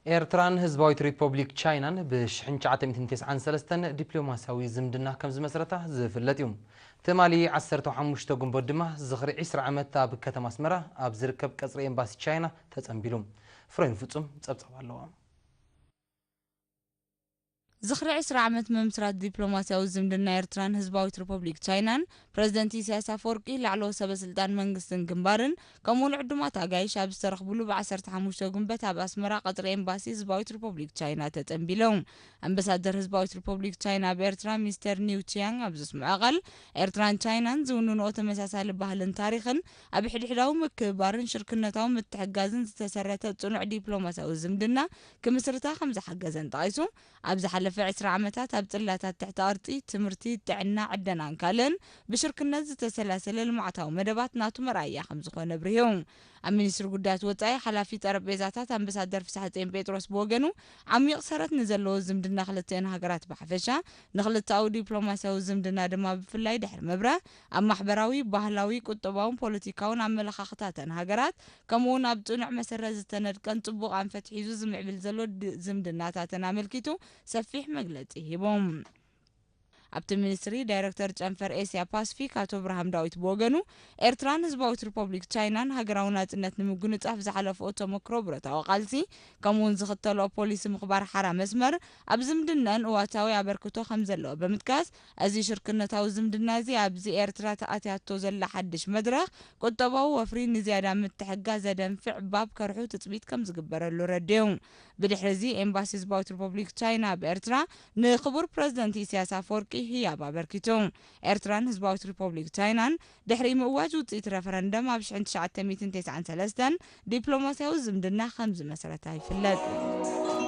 ኤርትራን ህዝባዊት ሪፐብሊክ ቻይናን ብ1993 ዲፕሎማሲያዊ ዝምድና ከም ዝመስረታ ዝፍለጥ እዩ። ትማሊ 15 ግንቦት ድማ ዝኽሪ 20 ዓመት ኣብ ከተማ ኣስመራ ኣብ ዝርከብ ቀጽሪ ኤምባሲ ቻይና ተጸንቢሉ። ፍሬን ፍጹም ጸብጸብ ኣለዎ። ዝኽሪ 20 ዓመት መምስራት ዲፕሎማሲያዊ ዝምድና ኤርትራን ህዝባዊት ሪፐብሊክ ቻይናን ፕሬዝደንት ኢሳያስ አፈወርቂ ላዕለዎት ሰበስልጣን መንግስትን ግንባርን ከምኡውን ዕዱማት ኣጋይሽ ኣብ ዝተረኽብሉ ብ15 ግንቦት ኣብ ኣስመራ ቀጽሪ ኤምባሲ ህዝባዊት ሪፐብሊክ ቻይና ተጸንቢሎም። ኣምባሳደር ህዝባዊት ሪፐብሊክ ቻይና ብኤርትራ ሚስተር ኒው ቺያንግ ኣብ ዘስምዖ ቃል ኤርትራን ቻይናን ዝውንንኦ ተመሳሳሊ ባህልን ታሪኽን ኣብ ሕድሕዳዊ ምክብባርን ሽርክነታዊ ምትሕግጋዝን ዝተሰረተ ጽኑዕ ዲፕሎማሲያዊ ዝምድና ክምስርታ ከም ዝሓገዘን ጠቒሱ ኣብ ዝሓለፈ 10 ዓመታት ኣብ ጽላታት ትሕቲ ኣርጢ ትምህርቲ ጥዕና ዕደናን ካልእን ብሽርክነት ዝተሰላሰለ ልምዓታዊ መደባት ናቱ መርኣያ ከም ዝኾነ ብርሂዮም። ኣብ ሚኒስትሪ ጉዳያት ወጻኢ ሓላፊ ጠረጴዛታት ኣምባሳደር ፍሳሐ ጴጥሮስ ብወገኑ ዓሚቕ ሰረት ንዘለዎ ዝምድና ክልተን ሃገራት ብሓፈሻ ንኽልተኣዊ ዲፕሎማሲያዊ ዝምድና ድማ ብፍላይ ድሕሪ መብርህ ኣብ ማሕበራዊ ባህላዊ ቁጠባውን ፖለቲካውን ኣመለኻኽታተን ሃገራት ከምኡውን ኣብ ጽኑዕ መሰረት ዝተነድቀን ጽቡቕ ኣንፈት ሒዙ ዝምዕብል ዘሎ ዝምድናታትን ኣመልኪቱ ሰፊሕ መግለጺ ሂቦም። ኣብቲ ሚኒስትሪ ዳይሬክተር ጨንፈር ኤስያ ፓሲፊክ ኣቶ ብርሃም ዳዊት ብወገኑ ኤርትራን ህዝባዊት ሪፐብሊክ ቻይናን ሃገራዊ ናጽነት ንምጉንጻፍ ዝሓለፈኦ ተመክሮ ብረታዊ ቃልሲ ከምኡውን ዝኽተልኦ ፖሊሲ ምኽባር ሓራ መስመር ኣብ ዝምድናን እዋታዊ ኣበርክቶ ከም ዘለዎ ብምጥቃስ እዚ ሽርክነታዊ ዝምድና እዚ ኣብዚ ኤርትራ ተኣትያቶ ዘላ ሓድሽ መድረኽ ቁጠባዊ ወፍሪ ንዝያዳ ምትሕግጋዝ ዘደንፍዕ ባብ ከርሑ ትጽቢት ከም ዝግበረሉ ረድዮም። ብድሕሪ እዚ ኤምባሲ ህዝባዊት ሪፐብሊክ ቻይና ብኤርትራ ንክቡር ፕሬዝደንት ኢሳያስ አፈወርቂ ህያብ ኣበርኪቶም። ኤርትራን ህዝባዊት ሪፐብሊክ ቻይናን ድሕሪ ምእዋጅ ውፅኢት ረፈረንደም ኣብ 1993 ዲፕሎማሲያዊ ዝምድና ከም ዝመሰረታ ይፍለጥ።